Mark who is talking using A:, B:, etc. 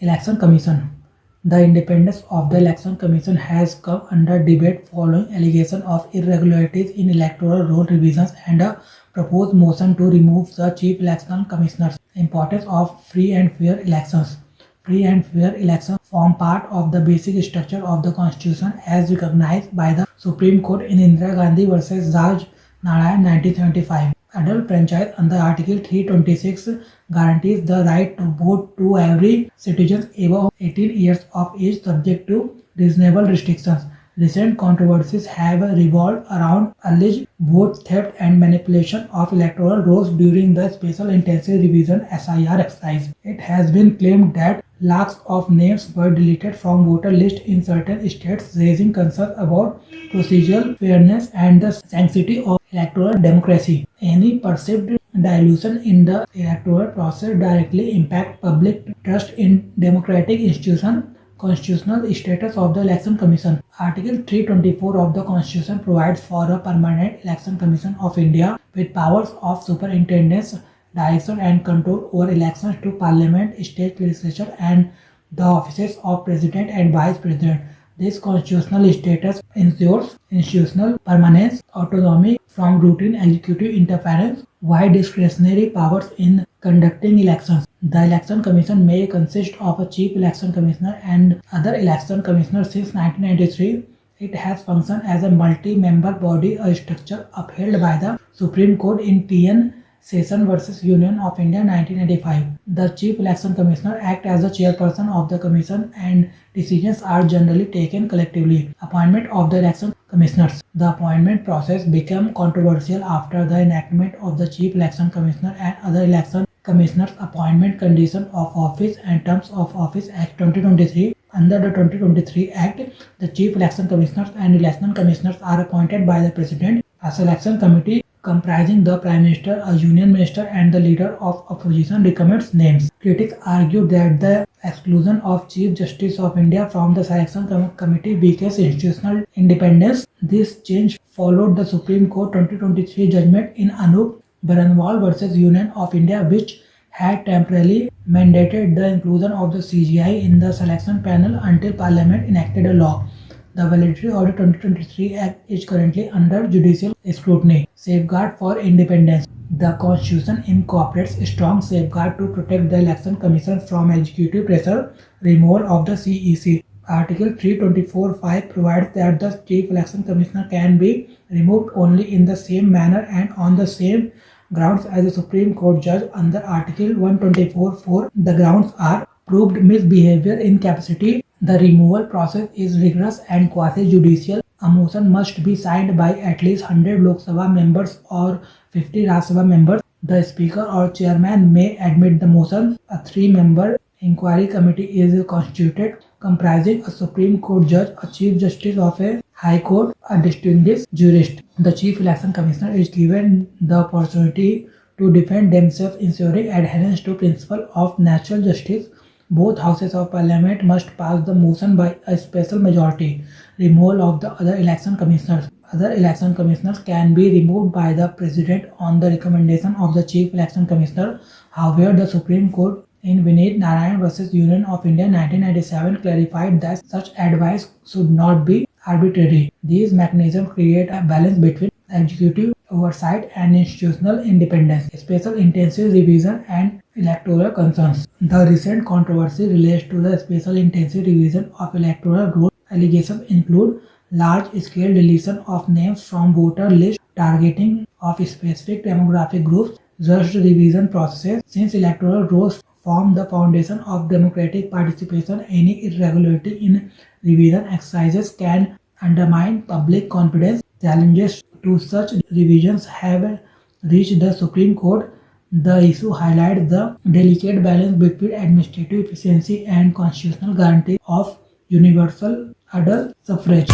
A: Election Commission. The independence of the Election Commission has come under debate following allegations of irregularities in electoral roll revisions and a proposed motion to remove the Chief Election Commissioner. Importance of free and fair elections. Free and fair elections form part of the basic structure of the Constitution as recognized by the Supreme Court in Indira Gandhi versus Raj Narayan 1975. Adult franchise under Article 326 guarantees the right to vote to every citizen above 18 years of age subject to reasonable restrictions. Recent controversies have revolved around alleged vote theft and manipulation of electoral rolls during the Special Intensive Revision SIR exercise. It has been claimed that lakhs of names were deleted from voter lists in certain states, raising concerns about procedural fairness and the sanctity of electoral democracy. Any perceived dilution in the electoral process directly impact public trust in democratic institutions. Constitutional status of the Election Commission. Article 324 of the Constitution provides for a permanent Election Commission of India with powers of superintendence, direction and control over elections to Parliament, state legislature and the offices of President and Vice President. This constitutional status ensures institutional permanence, autonomy from routine executive interference, wide discretionary powers in conducting elections. The Election Commission may consist of a Chief Election Commissioner and other election commissioners since 1993. It has functioned as a multi-member body, a structure upheld by the Supreme Court in TN Session versus Union of India 1985. The Chief Election Commissioner acts as the chairperson of the commission and decisions are generally taken collectively. Appointment of the election commissioners. The appointment process became controversial after the enactment of the Chief Election Commissioner and other election commissioners appointment condition of office and terms of office Act 2023. Under the 2023 Act, the Chief Election Commissioners and election commissioners are appointed by the President. A selection committee comprising the Prime Minister, a Union Minister and the Leader of Opposition recommends names. Critics argue that the exclusion of Chief Justice of India from the selection committee weakens institutional independence. This change followed the Supreme Court 2023 judgment in Anup Baranwal versus Union of India, which had temporarily mandated the inclusion of the CGI in the selection panel until Parliament enacted a law. The validity of the 2023 Act is currently under judicial scrutiny. Safeguard for independence. The Constitution incorporates strong safeguard to protect the Election Commission from executive pressure, removal of the CEC. Article 324(5) provides that the Chief Election Commissioner can be removed only in the same manner and on the same grounds as a Supreme Court judge. Under Article 124(4), the grounds are proved misbehavior, incapacity. The removal process is rigorous and quasi-judicial. A motion must be signed by at least 100 Lok Sabha members or 50 Rajya Sabha members. The Speaker or Chairman may admit the motion. A 3-member inquiry committee is constituted, comprising a Supreme Court judge, a Chief Justice of a High Court, a distinguished jurist. The Chief Election Commissioner is given the opportunity to defend themselves, ensuring adherence to principle of natural justice. Both houses of Parliament must pass the motion by a special majority. Removal of the other election commissioners. Other election commissioners can be removed by the President on the recommendation of the Chief Election Commissioner. However, the Supreme Court in Vineet Narayan versus Union of India 1997 clarified that such advice should not be arbitrary. These mechanisms create a balance between executive oversight and institutional independence. Special intensive revision and electoral concerns. The recent controversy relates to the special intensive revision of electoral roll. Allegations include large-scale deletion of names from voter lists, targeting of specific demographic groups, rushed revision processes. Since electoral rolls form the foundation of democratic participation, any irregularity in revision exercises can undermine public confidence. Challenges to such revisions have reached the Supreme Court. The issue highlights the delicate balance between administrative efficiency and constitutional guarantee of universal adult suffrage.